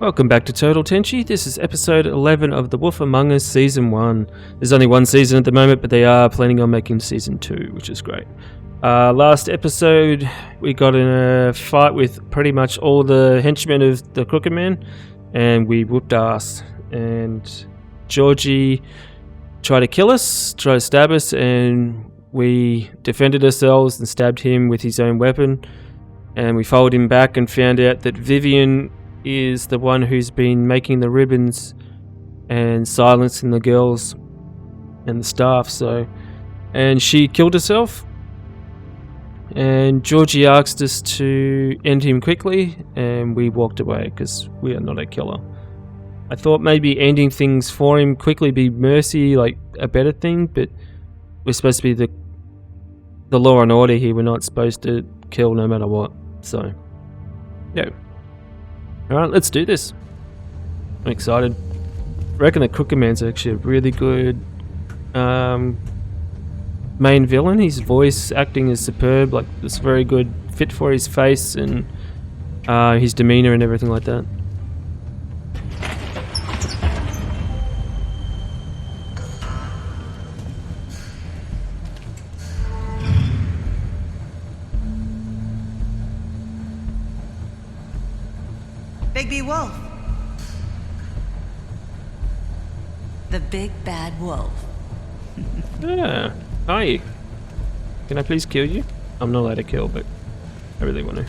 Welcome back to Total Tenshi. This is episode 11 of The Wolf Among Us Season 1. There's only one season at the moment, but they are planning on making Season 2, which is great. Last episode, we got in a fight with pretty much all the henchmen of the Crooked Man, and we whooped ass. And Georgie tried to kill us, tried to stab us, and we defended ourselves and stabbed him with his own weapon. And we followed him back and found out that Vivian is the one who's been making the ribbons and silencing the girls and the staff. And she killed herself. And Georgie asked us to end him quickly, and we walked away because we are not a killer. I thought maybe ending things for him quickly be mercy, like a better thing, but we're supposed to be the law and order here. We're not supposed to kill no matter what. So, yeah. Alright, let's do this. I'm excited. I reckon the Crooked Man's actually a really good main villain. His voice acting is superb, like it's very good fit for his face and his demeanor and everything like that. Bigby Wolf. The big bad wolf. Yeah. Hi. Can I please kill you? I'm not allowed to kill, but I really want to.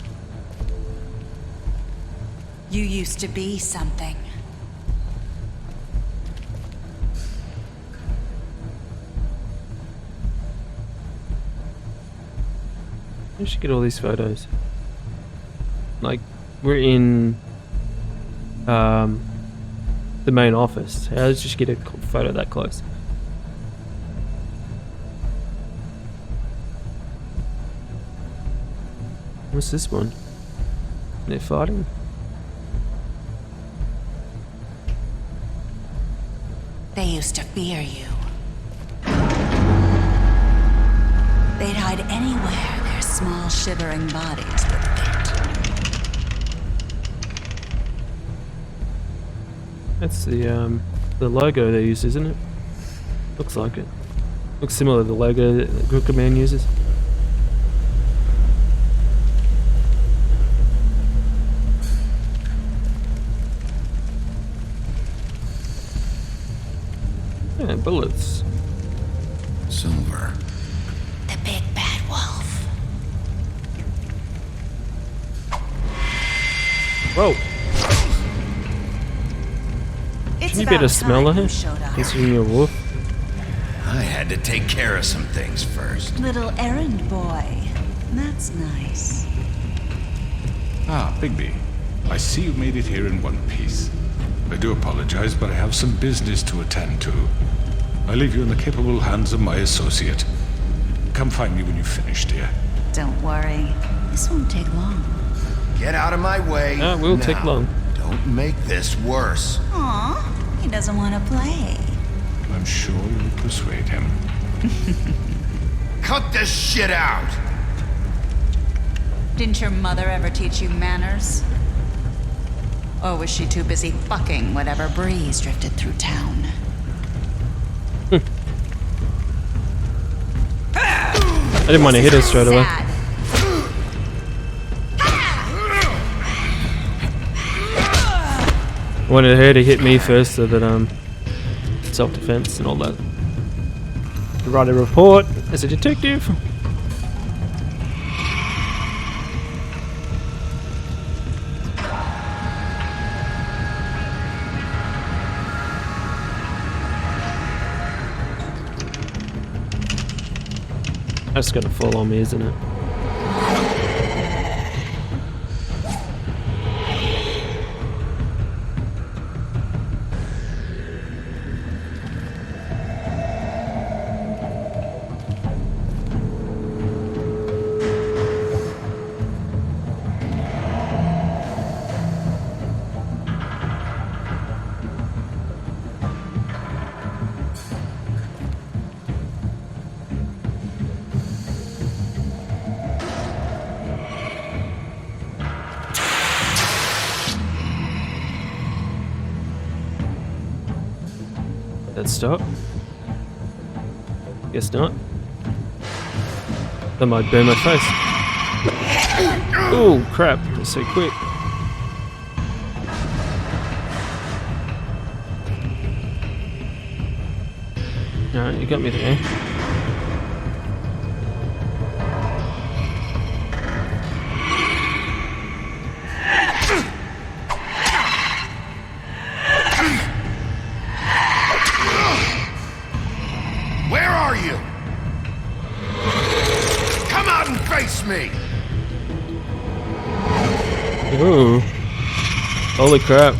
You used to be something. I should get all these photos. Like, we're in the main office. How did you just get a photo that close? What's this one? They're fighting? They used to fear you. They'd hide anywhere their small shivering bodies would fit. That's the logo they use, isn't it? Looks like it. Looks similar to the logo that the Crooked Man uses. Yeah, bullets. Silver. The big bad wolf. Whoa! It's You better about smell time her, you showed up. considering you're a wolf. I had to take care of some things first. Little errand boy. That's nice. Ah, Bigby. I see you made it here in one piece. I do apologize, but I have some business to attend to. I leave you in the capable hands of my associate. Come find me when you've finished, dear. Don't worry. This won't take long. Get out of my way. It will now. take long. Don't make this worse. Aw, he doesn't want to play. I'm sure you'll persuade him. Cut this shit out! Didn't your mother ever teach you manners? Or was she too busy fucking whatever breeze drifted through town? I didn't want to hit her straight away. Sad. I wanted her to hit me first so that self-defense and all that. Write a report as a detective. That's gonna fall on me, isn't it? that stop? Guess not. That might burn my face. Oh crap, that's so quick. Alright, you got me there. Where are you? Come out and face me! Ooh. Holy crap.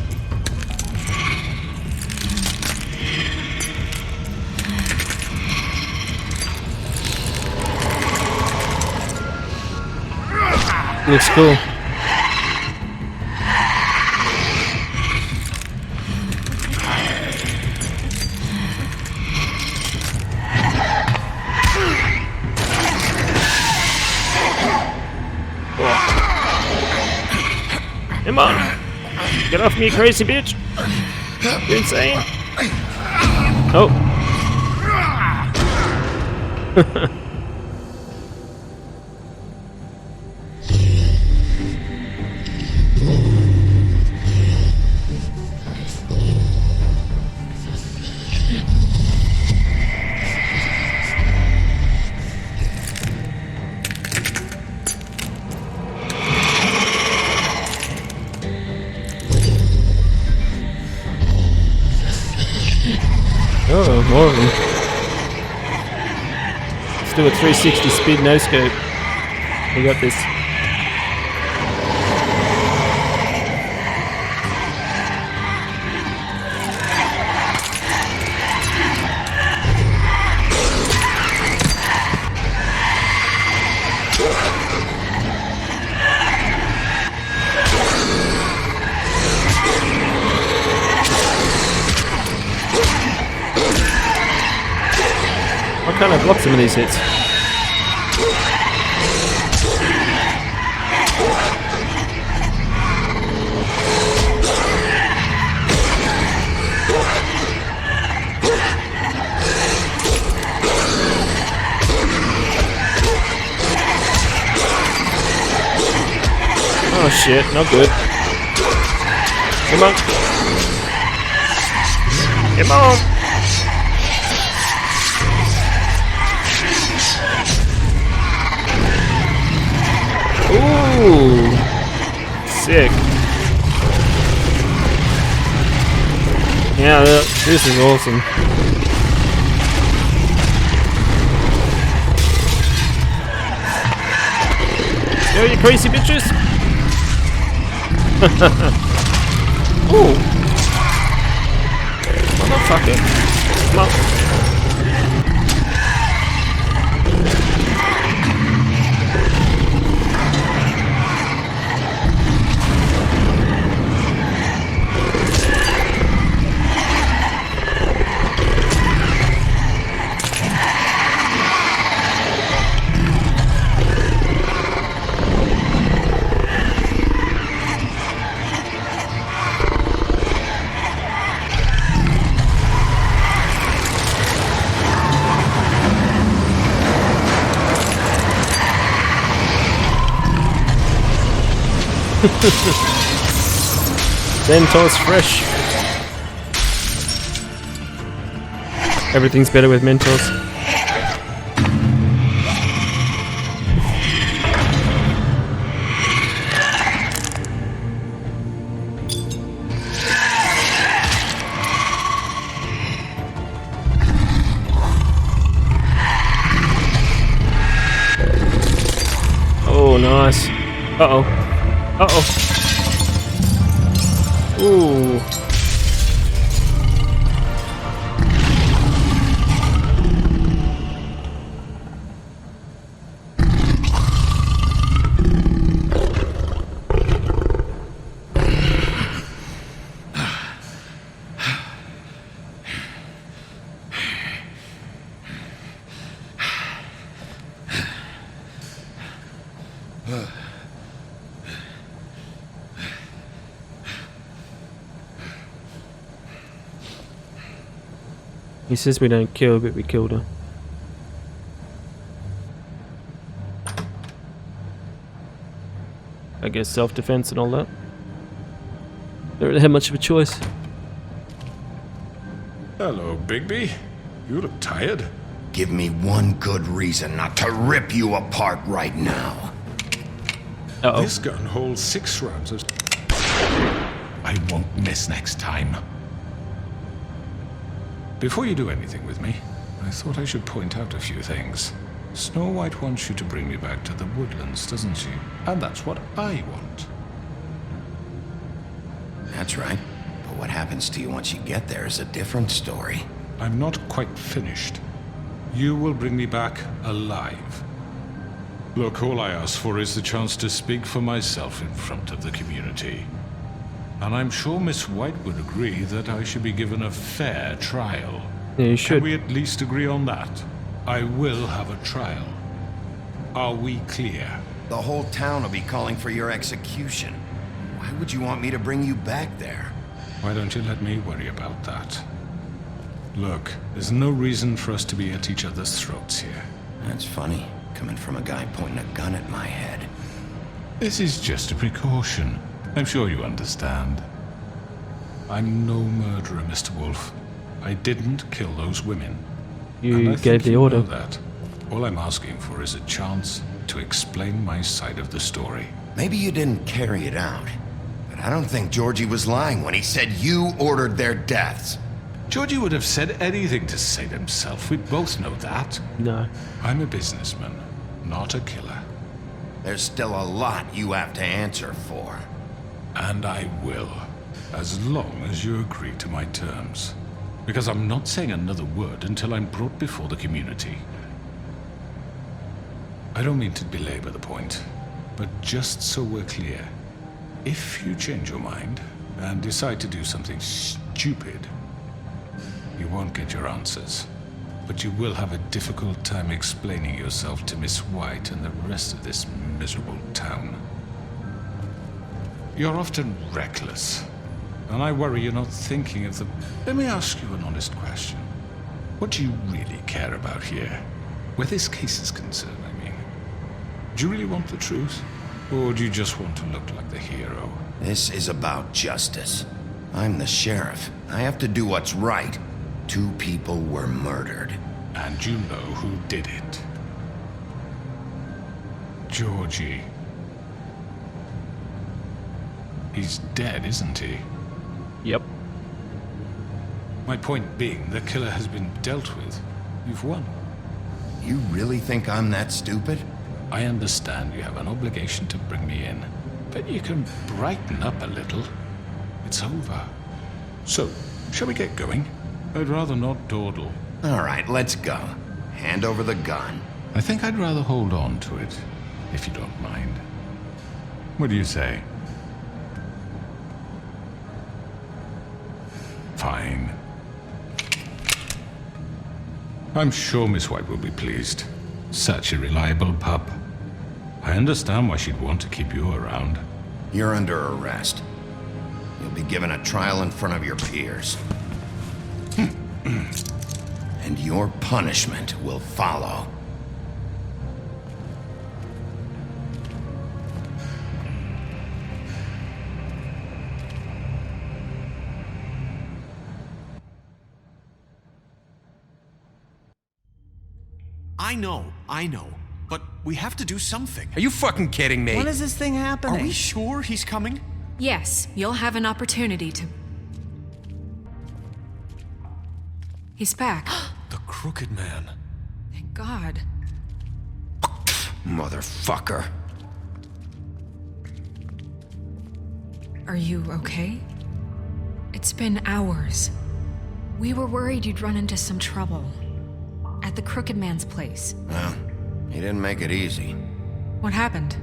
Looks cool. Come on! Get off me, crazy bitch! You're insane! Oh! Oh, more of them. Let's do a 360 speed no scope. We got this. I kind of block some of these hits. Oh shit, not good. Come on. Come on. Ooh, sick. Yeah, this is awesome. Yo, you crazy bitches! Ooh, motherfucker! Come on. Mentos fresh. Everything's better with Mentos. Oh, nice. Uh-oh. Uh-oh. Ooh. He says we don't kill, but we killed her. I guess self-defense and all that. Don't really have much of a choice. Hello, Bigby. You look tired. Give me one good reason not to rip you apart right now. Uh-oh. This gun holds 6 rounds of... I won't miss next time. Before you do anything with me, I thought I should point out a few things. Snow White wants you to bring me back to the woodlands, doesn't she? And that's what I want. That's right. But what happens to you once you get there is a different story. I'm not quite finished. You will bring me back alive. Look, all I ask for is the chance to speak for myself in front of the community. And I'm sure Miss White would agree that I should be given a fair trial. Yeah, you should. Can we at least agree on that? I will have a trial. Are we clear? The whole town will be calling for your execution. Why would you want me to bring you back there? Why don't you let me worry about that? Look, there's no reason for us to be at each other's throats here. That's funny, coming from a guy pointing a gun at my head. This is just a precaution. I'm sure you understand. I'm no murderer, Mr. Wolf. I didn't kill those women. You And I gave think the you order. know that. All I'm asking for is a chance to explain my side of the story. Maybe you didn't carry it out, but I don't think Georgie was lying when he said you ordered their deaths. Georgie would have said anything to save himself. We both know that. No. I'm a businessman, not a killer. There's still a lot you have to answer for. And I will, as long as you agree to my terms. Because I'm not saying another word until I'm brought before the community. I don't mean to belabor the point, but just so we're clear, if you change your mind and decide to do something stupid, you won't get your answers. But you will have a difficult time explaining yourself to Miss White and the rest of this miserable town. You're often reckless, and I worry you're not thinking of the... Let me ask you an honest question. What do you really care about here? Where this case is concerned, I mean. Do you really want the truth? Or do you just want to look like the hero? This is about justice. I'm the sheriff. I have to do what's right. 2 people were murdered. And you know who did it. Georgie. He's dead, isn't he? Yep. My point being, the killer has been dealt with. You've won. You really think I'm that stupid? I understand you have an obligation to bring me in, but you can brighten up a little. It's over. So, shall we get going? I'd rather not dawdle. All right, let's go. Hand over the gun. I think I'd rather hold on to it, if you don't mind. What do you say? Fine. I'm sure Miss White will be pleased. Such a reliable pup. I understand why she'd want to keep you around. You're under arrest. You'll be given a trial in front of your peers. And your punishment will follow. I know. But we have to do something. Are you fucking kidding me? When is this thing happening? Are we sure he's coming? Yes, you'll have an opportunity to... He's back. The Crooked Man. Thank God. Motherfucker. Are you okay? It's been hours. We were worried you'd run into some trouble. At the Crooked Man's place. Well, he didn't make it easy. What happened?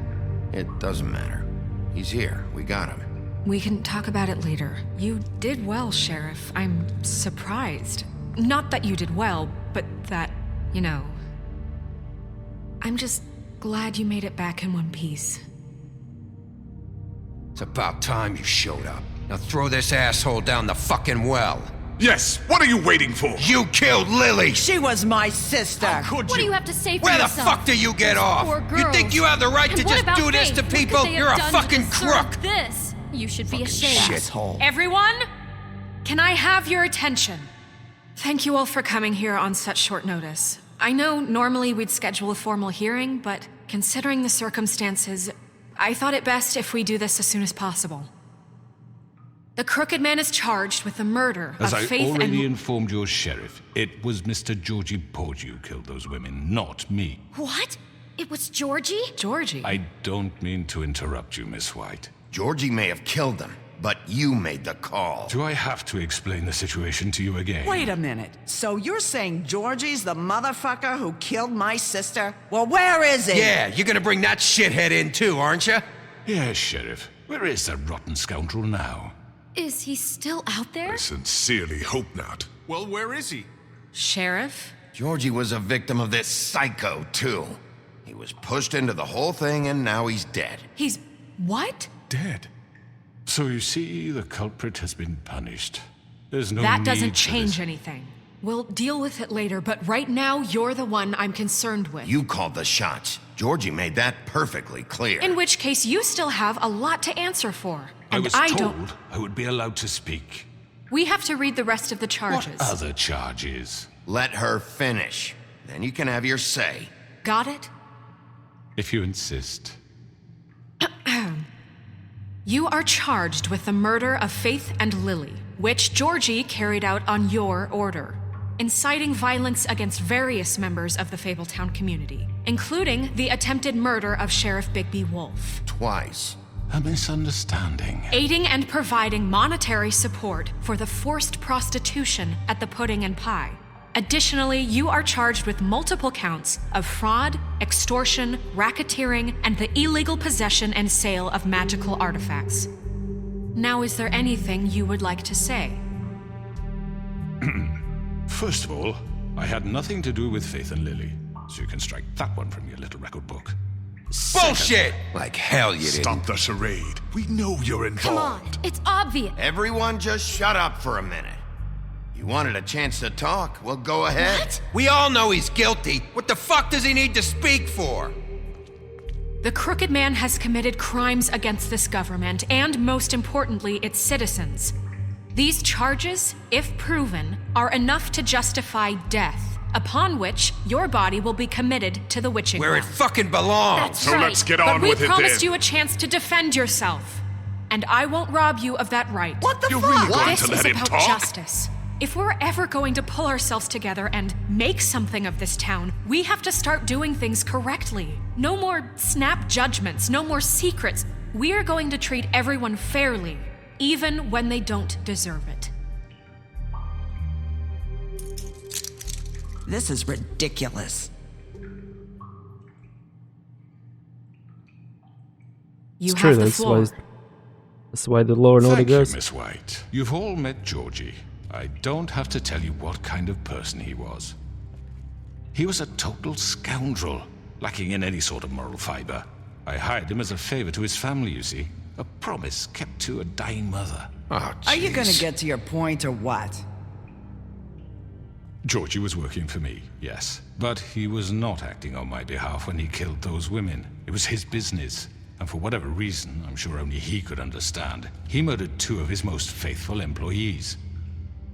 It doesn't matter. He's here. We got him. We can talk about it later. You did well, Sheriff. I'm surprised. Not that you did well, but that, you know... I'm just glad you made it back in one piece. It's about time you showed up. Now throw this asshole down the fucking well. Yes, what are you waiting for? You killed Lily! She was my sister. Could What do you? you have to say for Where the yourself? fuck do you get Those off? poor You think girls. you have the right And to what just about do this Faith? to What could people? they have You're a done to fucking deserve crook! This. You should be ashamed. Shithole. Everyone, can I have your attention? Thank you all for coming here on such short notice. I know normally we'd schedule a formal hearing, but considering the circumstances, I thought it best if we do this as soon as possible. The Crooked Man is charged with the murder As of I Faith already and... informed your sheriff, it was Mr. Georgie Porgy who killed those women, not me. What? It was Georgie? Georgie? I don't mean to interrupt you, Miss White. Georgie may have killed them, but you made the call. Do I have to explain the situation to you again? Wait a minute. So you're saying Georgie's the motherfucker who killed my sister? Well, where is he? Yeah, you're gonna bring that shithead in too, aren't you? Yes, Sheriff. Where is the rotten scoundrel now? Is he still out there? I sincerely hope not. Well, where is he? Sheriff? Georgie was a victim of this psycho, too. He was pushed into the whole thing and now he's dead. He's... what? Dead. So you see, the culprit has been punished. There's no That need doesn't for change this. anything. We'll deal with it later, but right now, you're the one I'm concerned with. You called the shots. Georgie made that perfectly clear. In which case, you still have a lot to answer for. I And was I told don't... I would be allowed to speak. We have to read the rest of the charges. What other charges? Let her finish. Then you can have your say. Got it? If you insist. You are charged with the murder of Faith and Lily, which Georgie carried out on your order, inciting violence against various members of the Fabletown community, including the attempted murder of Sheriff Bigby Wolf. Twice. A misunderstanding. Aiding and providing monetary support for the forced prostitution at the Pudding and Pie. Additionally, you are charged with multiple counts of fraud, extortion, racketeering, and the illegal possession and sale of magical artifacts. Now, is there anything you would like to say? First of all, I had nothing to do with Faith and Lily, so you can strike that one from your little record book. Bullshit! Like hell you didn't. Stop the charade. We know you're involved. Come on, it's obvious. Everyone just shut up for a minute. You wanted a chance to talk? Well, go ahead. What? We all know he's guilty. What the fuck does he need to speak for? The Crooked Man has committed crimes against this government and, most importantly, its citizens. These charges, if proven, are enough to justify death, upon which your body will be committed to the witching Where it well. fucking belongs. That's So right. let's get But on we with it promised then. you a chance to defend yourself, and I won't rob you of that right. What the You're fuck? really going This to is let him about talk? justice. If we're ever going to pull ourselves together and make something of this town, we have to start doing things correctly. No more snap judgments, no more secrets. We are going to treat everyone fairly, even when they don't deserve it. This is ridiculous. You It's true, have the that's floor. that's the way the law and order Thank you, goes. Miss White. You've all met Georgie. I don't have to tell you what kind of person he was. He was a total scoundrel, lacking in any sort of moral fiber. I hired him as a favor to his family, you see. A promise kept to a dying mother. Oh, Are you gonna jeez. get to your point or what? Georgie was working for me, yes. But he was not acting on my behalf when he killed those women. It was his business. And for whatever reason, I'm sure only he could understand, he murdered 2 of his most faithful employees.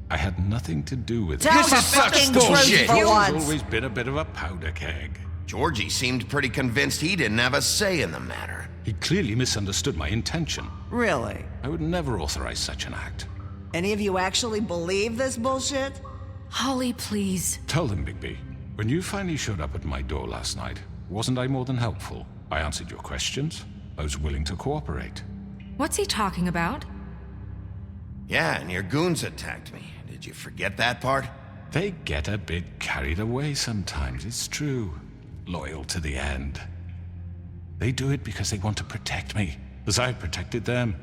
I had nothing to do with it. Tell This the is such fucking bullshit. truth for He's once. always been a bit of a powder keg. Georgie seemed pretty convinced he didn't have a say in the matter. He clearly misunderstood my intention. Really? I would never authorize such an act. Any of you actually believe this bullshit? Holly, please. Tell them, Bigby. When you finally showed up at my door last night, wasn't I more than helpful? I answered your questions. I was willing to cooperate. What's he talking about? Yeah, and your goons attacked me. Did you forget that part? They get a bit carried away sometimes, it's true. Loyal to the end. They do it because they want to protect me, as I've protected them.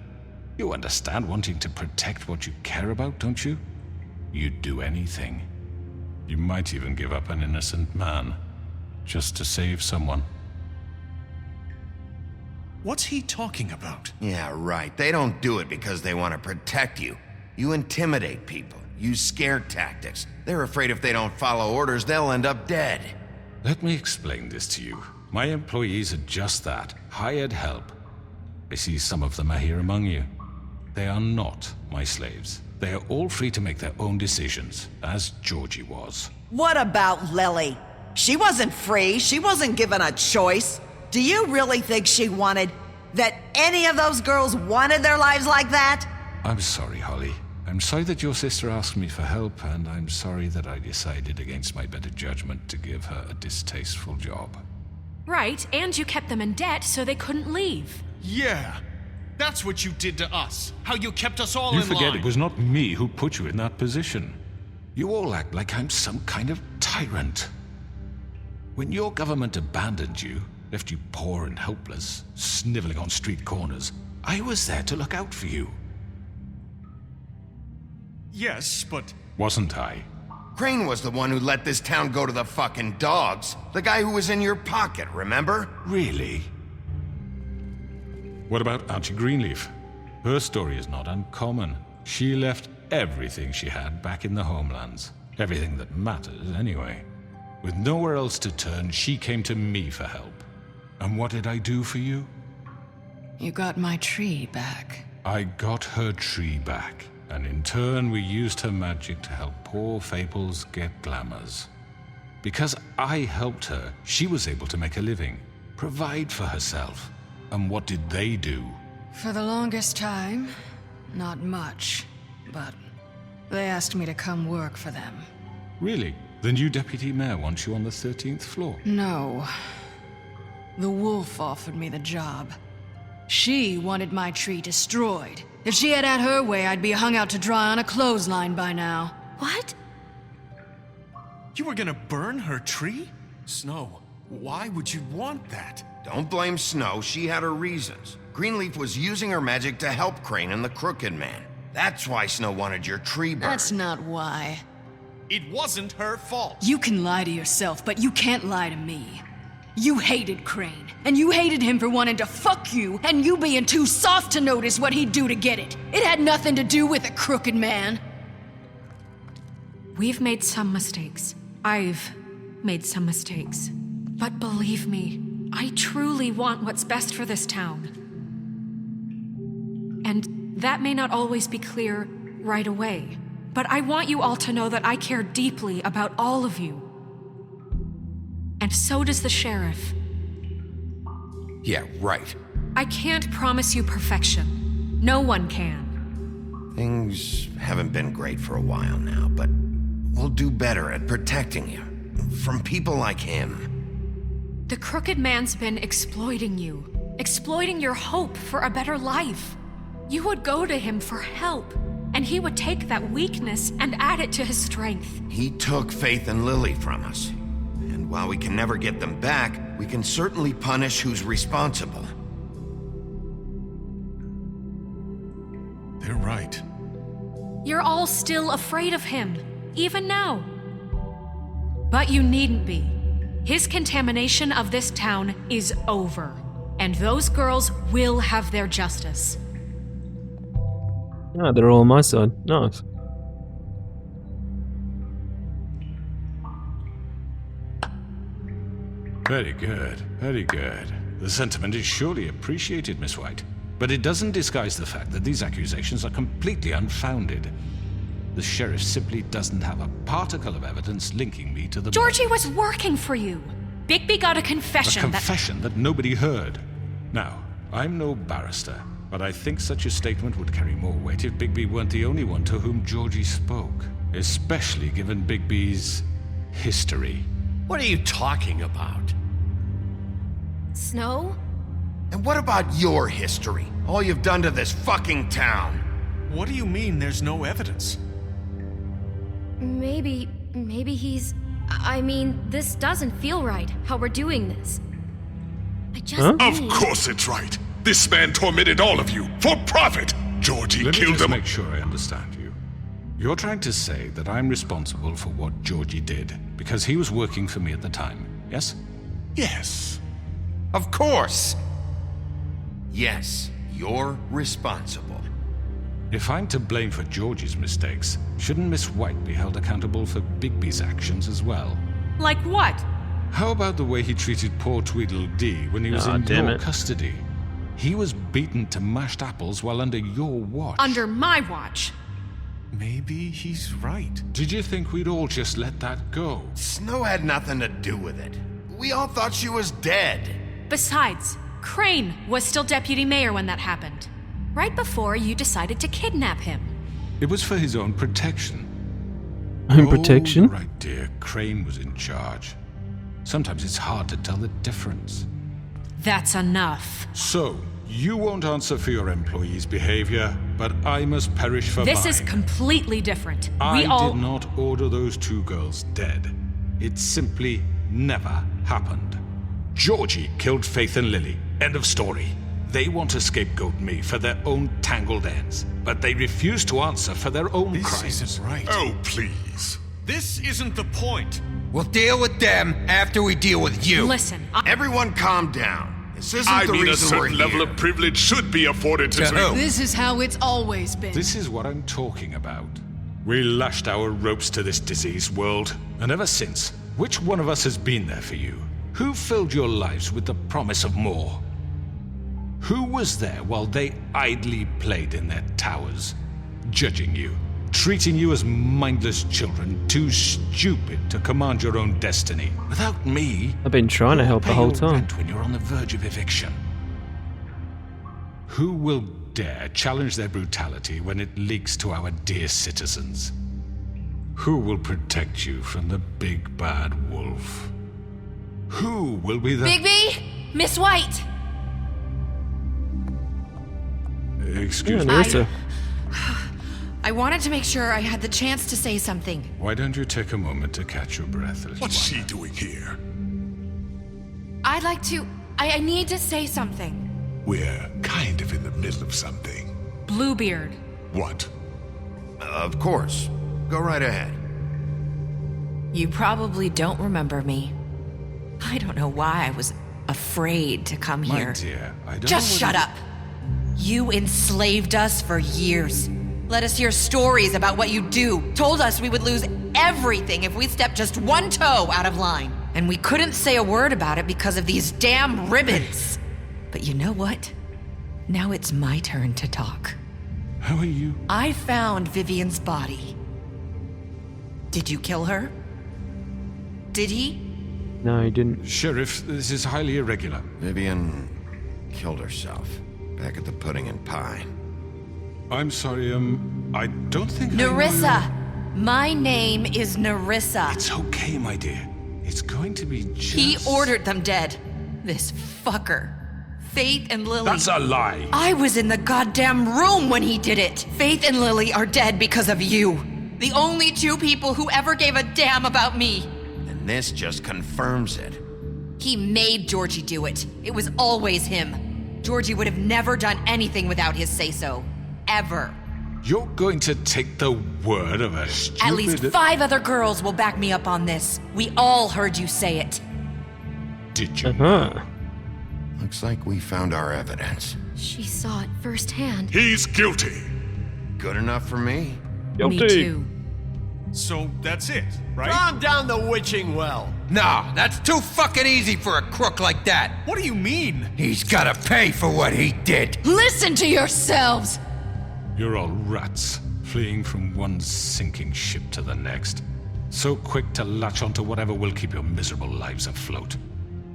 You understand wanting to protect what you care about, don't you? You'd do anything. You might even give up an innocent man, just to save someone. What's he talking about? Yeah, right. They don't do it because they want to protect you. You intimidate people. use scare tactics. They're afraid if they don't follow orders, they'll end up dead. Let me explain this to you. My employees are just that, hired help. I see some of them are here among you. They are not my slaves. They are all free to make their own decisions, as Georgie was. What about Lily? She wasn't free. She wasn't given a choice. Do you really think she wanted... that any of those girls wanted their lives like that? I'm sorry, Holly. I'm sorry that your sister asked me for help, and I'm sorry that I decided against my better judgment to give her a distasteful job. Right, and you kept them in debt so they couldn't leave. Yeah. That's what you did to us. How you kept us all You in forget line. it was not me who put you in that position. You all act like I'm some kind of tyrant. When your government abandoned you, left you poor and helpless, sniveling on street corners, I was there to look out for you. Yes, but... Wasn't I? Crane was the one who let this town go to the fucking dogs. The guy who was in your pocket, remember? Really? What about Auntie Greenleaf? Her story is not uncommon. She left everything she had back in the homelands. Everything that matters, anyway. With nowhere else to turn, she came to me for help. And what did I do for you? You got my tree back. I got her tree back, and in turn we used her magic to help poor fables get glamours. Because I helped her, she was able to make a living, provide for herself. And what did they do? For the longest time, not much. But they asked me to come work for them. Really? The new deputy mayor wants you on the 13th floor? No. The wolf offered me the job. She wanted my tree destroyed. If she had her way, I'd be hung out to dry on a clothesline by now. What? You were gonna burn her tree? Snow, why would you want that? Don't blame Snow, she had her reasons. Greenleaf was using her magic to help Crane and the Crooked Man. That's why Snow wanted your tree burned. That's not why. It wasn't her fault. You can lie to yourself, but you can't lie to me. You hated Crane, and you hated him for wanting to fuck you, and you being too soft to notice what he'd do to get it. It had nothing to do with a Crooked Man. We've made some mistakes. I've made some mistakes. But believe me, I truly want what's best for this town. And that may not always be clear right away, but I want you all to know that I care deeply about all of you. And so does the sheriff. Yeah, right. I can't promise you perfection. No one can. Things haven't been great for a while now, but we'll do better at protecting you. From people like him. The Crooked Man's been exploiting you. Exploiting your hope for a better life. You would go to him for help, and he would take that weakness and add it to his strength. He took Faith and Lily from us. And while we can never get them back, we can certainly punish who's responsible. They're right. You're all still afraid of him, even now. But you needn't be. His contamination of this town is over, and those girls will have their justice. Ah, they're all on my side. Nice. Very good, very good. The sentiment is surely appreciated, Miss White. But it doesn't disguise the fact that these accusations are completely unfounded. The sheriff simply doesn't have a particle of evidence linking me to the... Georgie was working for you. Bigby got a confession A confession that nobody heard. Now, I'm no barrister, but I think such a statement would carry more weight if Bigby weren't the only one to whom Georgie spoke. Especially given Bigby's history. What are you talking about? Snow? And what about your history? All you've done to this fucking town? What do you mean there's no evidence? Maybe he's... I mean, this doesn't feel right, how we're doing this. I just Of need... course it's right. This man tormented all of you for profit. Georgie Let me killed just him. make sure I understand you. You're trying to say that I'm responsible for what Georgie did because he was working for me at the time, yes? Yes. Of course! Yes, you're responsible. If I'm to blame for Georgie's mistakes, shouldn't Miss White be held accountable for Bigby's actions as well? Like what? How about the way he treated poor Tweedledee when he was in your custody? He was beaten to mashed apples while under your watch. Under my watch. Maybe he's right. Did you think we'd all just let that go? Snow had nothing to do with it. We all thought she was dead. Besides, Crane was still deputy mayor when that happened. Right before you decided to kidnap him. It was for his own protection. Own protection? Oh, right, dear. Crane was in charge. Sometimes it's hard to tell the difference. That's enough. So, you won't answer for your employees' behavior, but I must perish for This mine. is completely different. I did not order those 2 girls dead. It simply never happened. Georgie killed Faith and Lily. End of story. They want to scapegoat me for their own tangled ends, but they refuse to answer for their own crimes. This isn't right. Oh, please. This isn't the point. We'll deal with them after we deal with you. Listen, Everyone calm down. This isn't I the mean, a reason we're certain here. level of privilege should be afforded to who? This is how it's always been. This is what I'm talking about. We lashed our ropes to this diseased world, and ever since, which one of us has been there for you? Who filled your lives with the promise of more? Who was there while they idly played in their towers, judging you, treating you as mindless children, too stupid to command your own destiny? Without me, I've been trying to help the pay whole your time. rent when you're on the verge of eviction. Who will dare challenge their brutality when it leaks to our dear citizens? Who will protect you from the big bad wolf? Who will be the... Bigby! Miss White! Excuse Yeah, me. Nerissa. I wanted to make sure I had the chance to say something. Why don't you take a moment to catch your breath? Little What's one? she doing here? I'd like to... I need to say something. We're kind of in the middle of something. Bluebeard. What? Of course. Go right ahead. You probably don't remember me. I don't know why I was afraid to come My here. dear, I don't Just know shut up! You enslaved us for years. Let us hear stories about what you do. Told us we would lose everything if we stepped just one toe out of line. And we couldn't say a word about it because of these damn ribbons. But you know what? Now it's my turn to talk. How are you? I found Vivian's body. Did you kill her? Did he? No, he didn't. Sheriff, this is highly irregular. Vivian killed herself back at the Pudding and Pie. I'm sorry, I don't think I know Nerissa! My name is Nerissa. It's okay, my dear. It's going to be just... He ordered them dead. This fucker. Faith and Lily. That's a lie. I was in the goddamn room when he did it. Faith and Lily are dead because of you. The only 2 people who ever gave a damn about me. And this just confirms it. He made Georgie do it. It was always him. Georgie would have never done anything without his say-so. Ever. You're going to take the word of a stupid... At least 5 other girls will back me up on this. We all heard you say it. Did you? Uh-huh. Looks like we found our evidence. She saw it firsthand. He's guilty. Good enough for me. Me too. So that's it, right? Calm down the witching well. No, that's too fucking easy for a crook like that. What do you mean? He's gotta pay for what he did. Listen to yourselves! You're all rats, fleeing from one sinking ship to the next. So quick to latch onto whatever will keep your miserable lives afloat.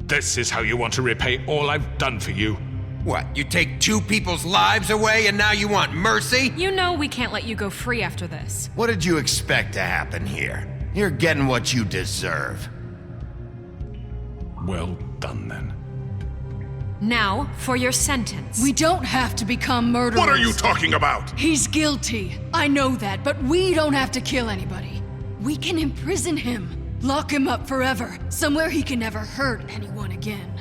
This is how you want to repay all I've done for you? What, you take 2 people's lives away and now you want mercy? You know we can't let you go free after this. What did you expect to happen here? You're getting what you deserve. Well done, then. Now, for your sentence. We don't have to become murderers. What are you talking about? He's guilty. I know that, but we don't have to kill anybody. We can imprison him. Lock him up forever. Somewhere he can never hurt anyone again.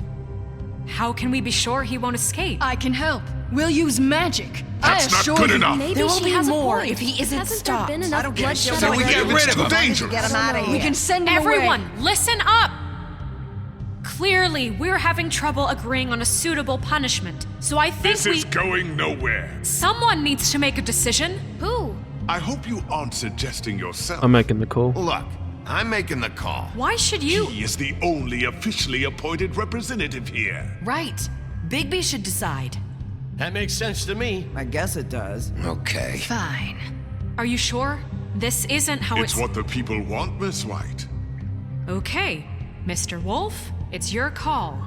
How can we be sure he won't escape? I can help. We'll use magic. That's I not assure good you. enough. Maybe There will she be has more a point. if he isn't Hasn't stopped. there been enough bloodshed So we already? get rid of him. Dangerous. Get him out of here. We can send him Everyone, away. listen up! Clearly, we're having trouble agreeing on a suitable punishment. So I think This is going nowhere. Someone needs to make a decision. Who? I hope you aren't suggesting yourself. I'm making the call. Look, I'm making the call. Why should you? He is the only officially appointed representative here. Right. Bigby should decide. That makes sense to me. I guess it does. Okay. Fine. Are you sure? This isn't how It's what the people want, Miss White. Okay, Mr. Wolf, it's your call.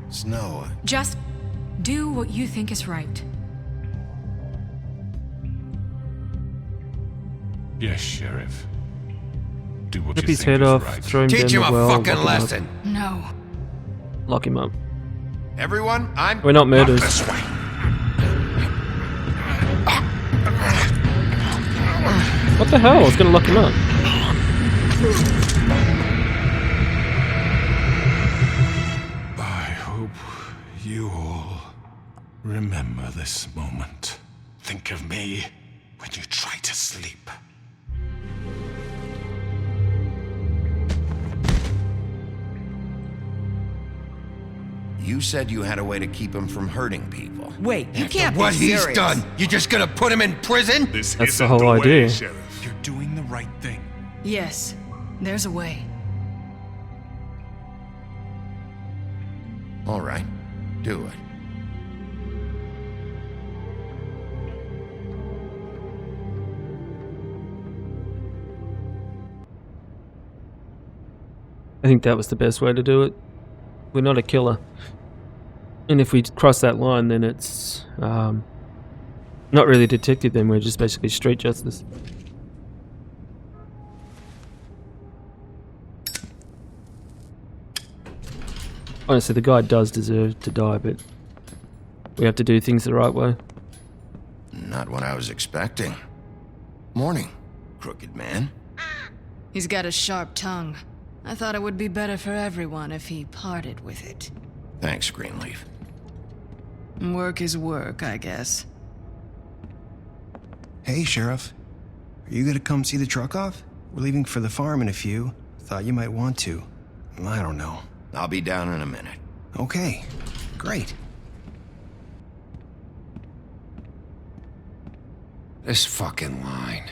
Snow. Just do what you think is right. Yes, Sheriff. Do what Rip you his think head is off, right. throw him Teach down him the a well, fucking lock him up. lesson. No. Lock him up. Everyone, I'm... We're not murderers. This way. What the hell? I was gonna lock him up. I hope you all remember this moment. Think of me when you try to sleep. You said you had a way to keep him from hurting people. Wait, you can't What be serious. he's done, you just gonna put him in prison? This That's the isn't whole way, idea. Sheriff. You're doing the right thing. Yes, there's a way. All right, do it. I think that was the best way to do it. We're not a killer. And if we cross that line, then it's not really detective, then we're just basically street justice. Honestly, the guy does deserve to die, but we have to do things the right way. Not what I was expecting. Morning, crooked man. He's got a sharp tongue. I thought it would be better for everyone if he parted with it. Thanks, Greenleaf. Work is work, I guess. Hey, Sheriff. Are you gonna come see the truck off? We're leaving for the farm in a few. Thought you might want to. I don't know. I'll be down in a minute. Okay, great. This fucking line.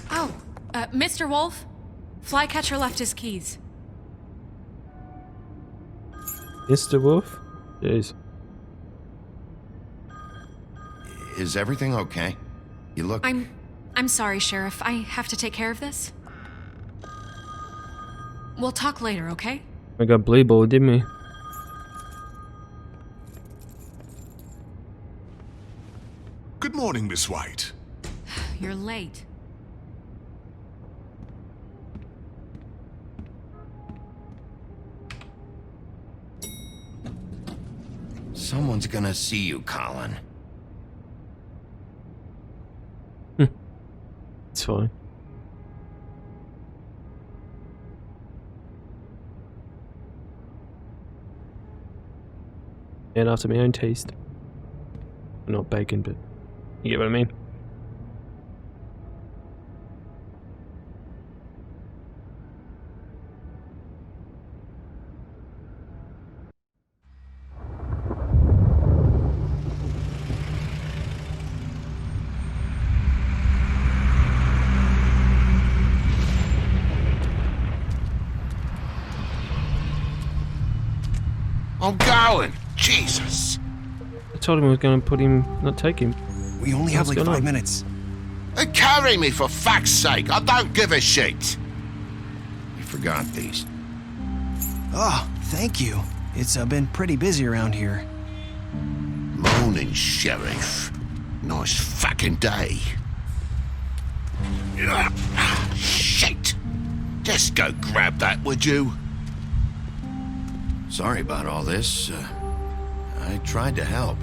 Oh, Mr. Wolf, Flycatcher left his keys. Mr. Wolf? Jeez. Is everything okay? You look... I'm sorry, Sheriff. I have to take care of this. We'll talk later, okay? We got blue ball, didn't we? Good morning, Miss White. You're late. Someone's gonna see you, Colin. It's fine. And after my own taste. Not bacon, but you get what I mean. I'm going! Jesus! I told him we were going to put him, not take him. We only have like 5 minutes. Carry me, for fuck's sake! I don't give a shit! You forgot these. Oh, thank you. It's been pretty busy around here. Morning, Sheriff. Nice fucking day. Shit! Just go grab that, would you? Sorry about all this. I tried to help.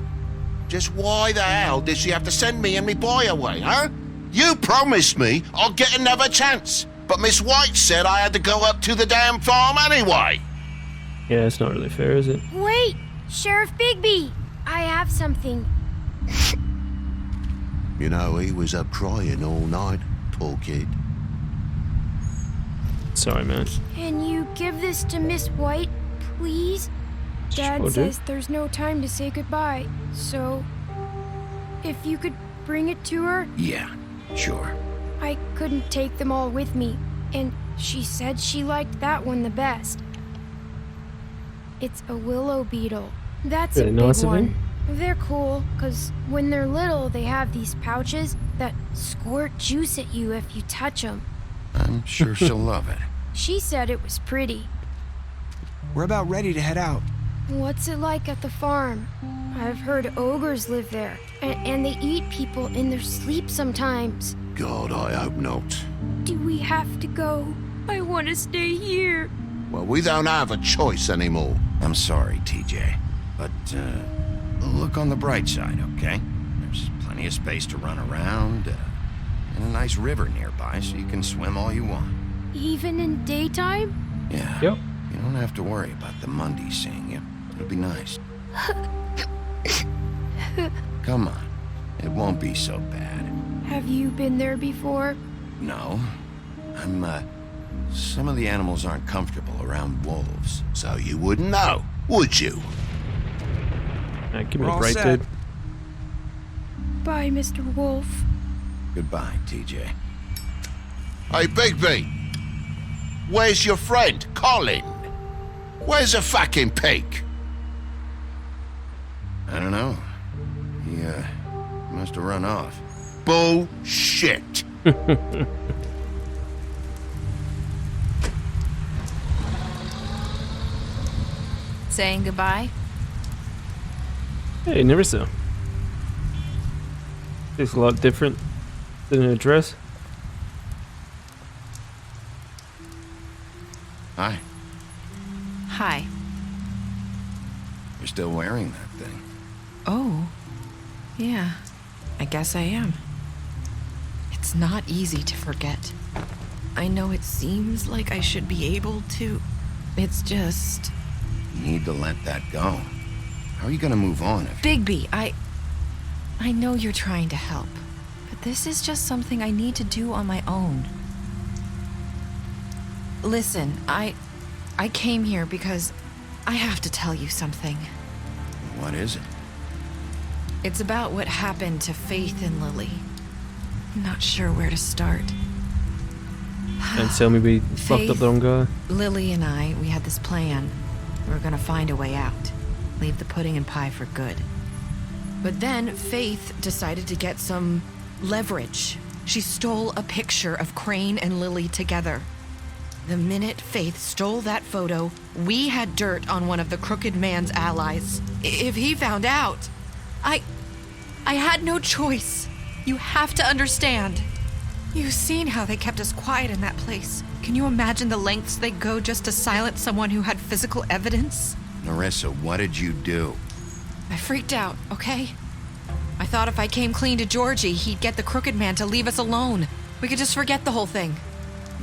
Just why the hell did she have to send me and me boy away, huh? You promised me I'll get another chance, but Miss White said I had to go up to the damn farm anyway. Yeah, it's not really fair, is it? Wait! Sheriff Bigby! I have something. You know, he was up crying all night, poor kid. Sorry, man. Can you give this to Miss White, please? Dad Sure do. says there's no time to say goodbye, so if you could bring it to her. Yeah, sure. I couldn't take them all with me, and she said she liked that one the best. It's a willow beetle. That's Really a big nice of one. him. They're cool, because when they're little, they have these pouches that squirt juice at you if you touch them. I'm sure she'll love it. She said it was pretty. We're about ready to head out. What's it like at the farm? I've heard ogres live there, and they eat people in their sleep sometimes. God, I hope not. Do we have to go? I want to stay here. Well, we don't have a choice anymore. I'm sorry, TJ, but look on the bright side, okay? There's plenty of space to run around, and a nice river nearby so you can swim all you want. Even in daytime? Yeah. Yep. You don't have to worry about the Mundies seeing you. It'll be nice. Come on. It won't be so bad. Have you been there before? No. Some of the animals aren't comfortable around wolves. So you wouldn't know, would you? Give me We're a all break, set. dude. Bye, Mr. Wolf. Goodbye, TJ. Hey, Bigby. Where's your friend, Colin? Where's the fucking pig? I don't know. He, must have run off. Bullshit. Saying goodbye? Hey, Nerissa. Looks a lot different than her dress. Hi. Hi. You're still wearing that thing. Oh. Yeah. I guess I am. It's not easy to forget. I know it seems like I should be able to. It's just... You need to let that go. How are you gonna move on if... Bigby, I know you're trying to help, but this is just something I need to do on my own. Listen, I came here because I have to tell you something. What is it? It's about what happened to Faith and Lily. I'm not sure where to start. And tell me we fucked up the wrong guy. Lily and I, we had this plan. We were gonna find a way out. Leave the pudding and pie for good. But then Faith decided to get some leverage. She stole a picture of Crane and Lily together. The minute Faith stole that photo, we had dirt on one of the Crooked Man's allies. If he found out, I had no choice. You have to understand. You've seen how they kept us quiet in that place. Can you imagine the lengths they go just to silence someone who had physical evidence? Nerissa, what did you do? I freaked out, okay? I thought if I came clean to Georgie, he'd get the Crooked Man to leave us alone. We could just forget the whole thing.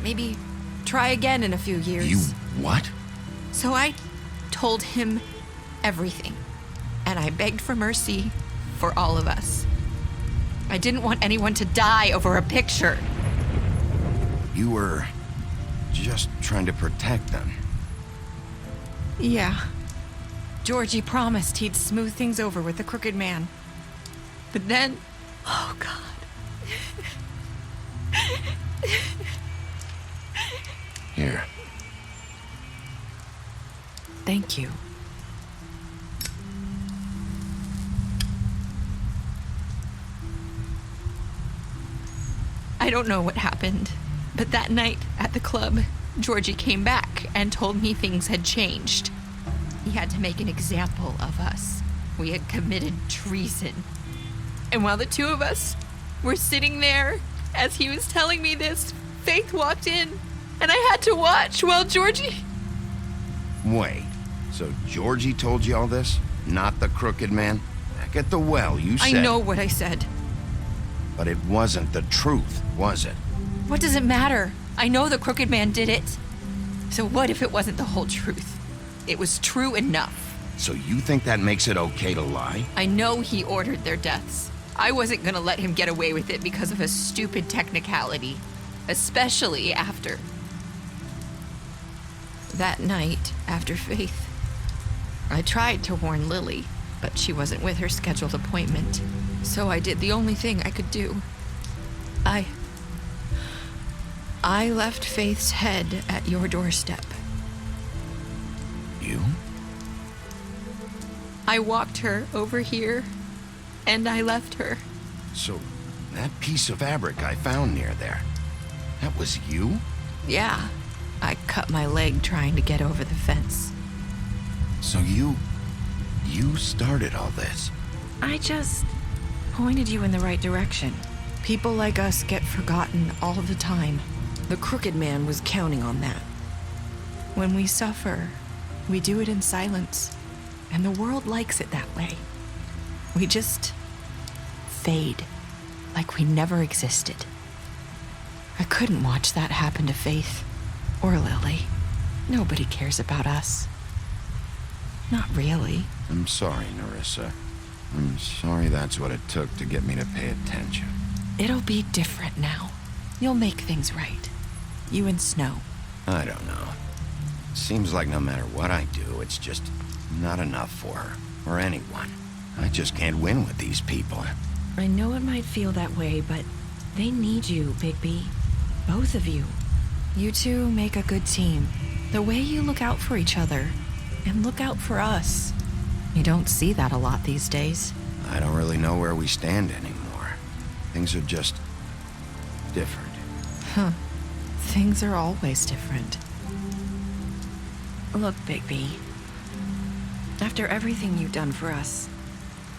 Maybe try again in a few years. You what? So I told him everything. And I begged for mercy for all of us. I didn't want anyone to die over a picture. You were just trying to protect them. Yeah. Georgie promised he'd smooth things over with the Crooked Man. But then... Oh, God. Here. Thank you. I don't know what happened, but that night at the club, Georgie came back and told me things had changed. He had to make an example of us. We had committed treason. And while the two of us were sitting there, as he was telling me this, Faith walked in, and I had to watch while Georgie... Wait, so Georgie told you all this? Not the Crooked Man? Back at the well, you said... I know what I said. But it wasn't the truth, was it? What does it matter? I know the Crooked Man did it. So what if it wasn't the whole truth? It was true enough. So you think that makes it okay to lie? I know he ordered their deaths. I wasn't gonna let him get away with it because of a stupid technicality. Especially after that night after Faith. I tried to warn Lily, but she wasn't with her scheduled appointment. So I did the only thing I could do. I left Faith's head at your doorstep. You? I walked her over here, and I left her. So, that piece of fabric I found near there, that was you? Yeah, I cut my leg trying to get over the fence. So you started all this? I just pointed you in the right direction. People like us get forgotten all the time. The Crooked Man was counting on that. When we suffer, we do it in silence, and the world likes it that way. We just fade, like we never existed. I couldn't watch that happen to Faith, or Lily. Nobody cares about us. Not really. I'm sorry, Nerissa. I'm sorry that's what it took to get me to pay attention. It'll be different now. You'll make things right. You and Snow. I don't know. Seems like no matter what I do, it's just not enough for her, or anyone. I just can't win with these people. I know it might feel that way, but they need you, Bigby. Both of you. You two make a good team. The way you look out for each other, and look out for us. You don't see that a lot these days. I don't really know where we stand anymore. Things are just different. Huh. Things are always different. Look, Bigby. After everything you've done for us,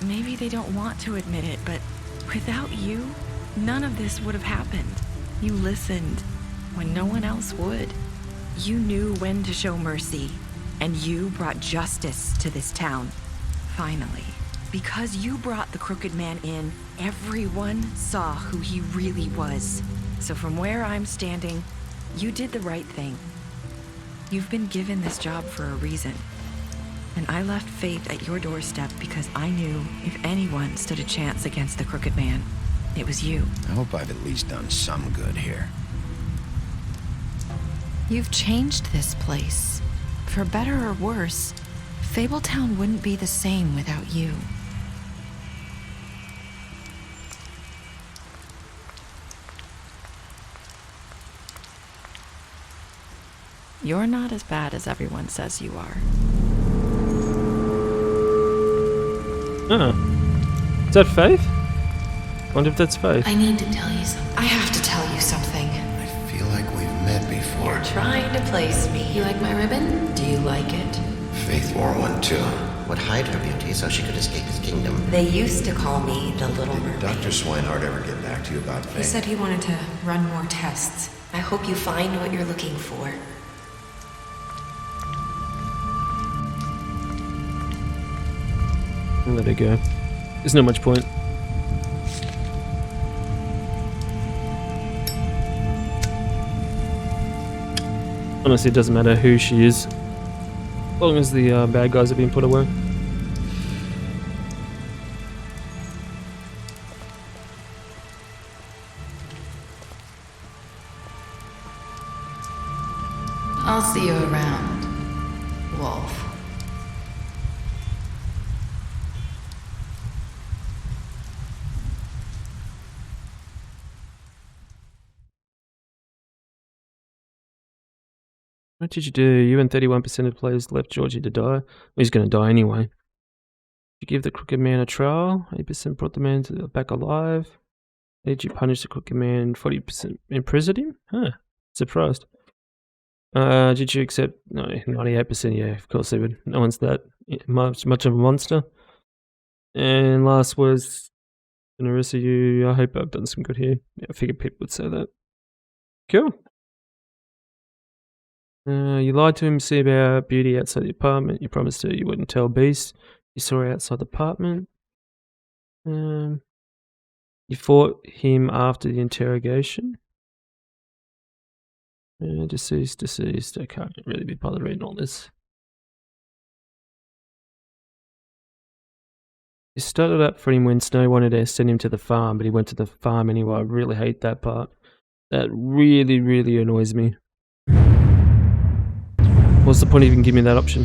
maybe they don't want to admit it, but without you, none of this would have happened. You listened when no one else would. You knew when to show mercy, and you brought justice to this town. Finally. Because you brought the Crooked Man in, everyone saw who he really was. So from where I'm standing, you did the right thing. You've been given this job for a reason. And I left Faith at your doorstep because I knew if anyone stood a chance against the Crooked Man, it was you. I hope I've at least done some good here. You've changed this place. For better or worse, Fabletown wouldn't be the same without you. You're not as bad as everyone says you are. Oh. Is that Faith? Wonder if that's Faith. I need to tell you something. I have to tell you something. I feel like we've met before. You're trying to place me. You like my ribbon? Do you like it? Faith wore one too. Would hide her beauty so she could escape his kingdom. They used to call me the Little Mermaid. Did Dr. Swinehart ever get back to you about Faith? He said he wanted to run more tests. I hope you find what you're looking for. I'll let it go. There's not much point. Honestly, it doesn't matter who she is, as long as the bad guys have been put away. I'll see you around, Wolf. What did you do? You and 31% of players left Georgie to die. Well, he's going to die anyway. Did you give the Crooked Man a trial? 8% brought the man back alive. Did you punish the Crooked Man? 40% imprisoned him? Huh. Surprised. Did you accept? No, 98%. Yeah, of course they would. No one's that much of a monster. And last was Nerissa. I hope I've done some good here. Yeah, I figured people would say that. Cool. You lied to him, see about Beauty outside the apartment. You promised her you wouldn't tell Beast. You saw her outside the apartment. You fought him after the interrogation. Deceased. I can't really be bothered reading all this. You started up for him when Snow wanted to send him to the farm, but he went to the farm anyway. I really hate that part. That really, really annoys me. What's the point of even giving me that option?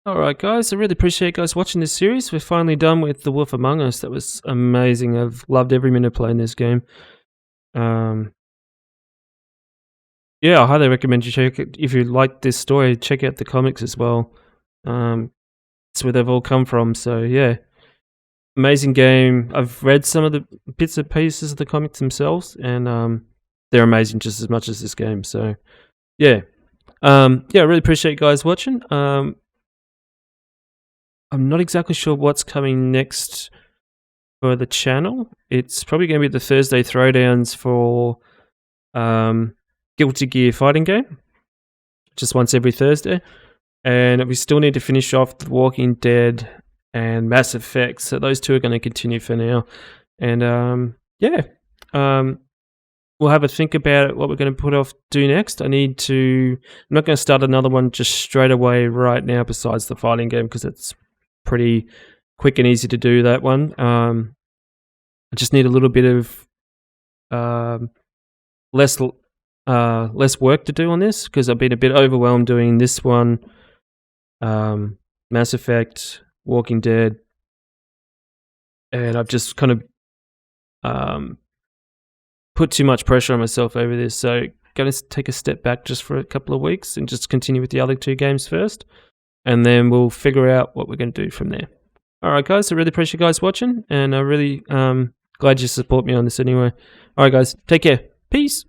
Alright guys, I really appreciate you guys watching this series. We're finally done with The Wolf Among Us. That was amazing. I've loved every minute playing this game. Yeah, I highly recommend you check it. If you like this story, check out the comics as well. It's where they've all come from, so yeah. Amazing game. I've read some of the bits and pieces of the comics themselves, and they're amazing just as much as this game, so yeah. I really appreciate you guys watching. I'm not exactly sure what's coming next for the channel. It's probably going to be the Thursday throwdowns for Guilty Gear fighting game, just once every Thursday. And we still need to finish off The Walking Dead and Mass Effect, so those two are going to continue for now. And we'll have a think about what we're going to do next. I'm not going to start another one just straight away right now besides the fighting game, because it's pretty quick and easy to do that one. I just need a little bit of less work to do on this, because I've been a bit overwhelmed doing this one, Mass Effect, Walking Dead, and I've just kind of put too much pressure on myself over this, so going to take a step back just for a couple of weeks and just continue with the other two games first, and then we'll figure out what we're going to do from there. Alright guys, I really appreciate you guys watching, and I really glad you support me on this anyway. Alright guys, take care. Peace!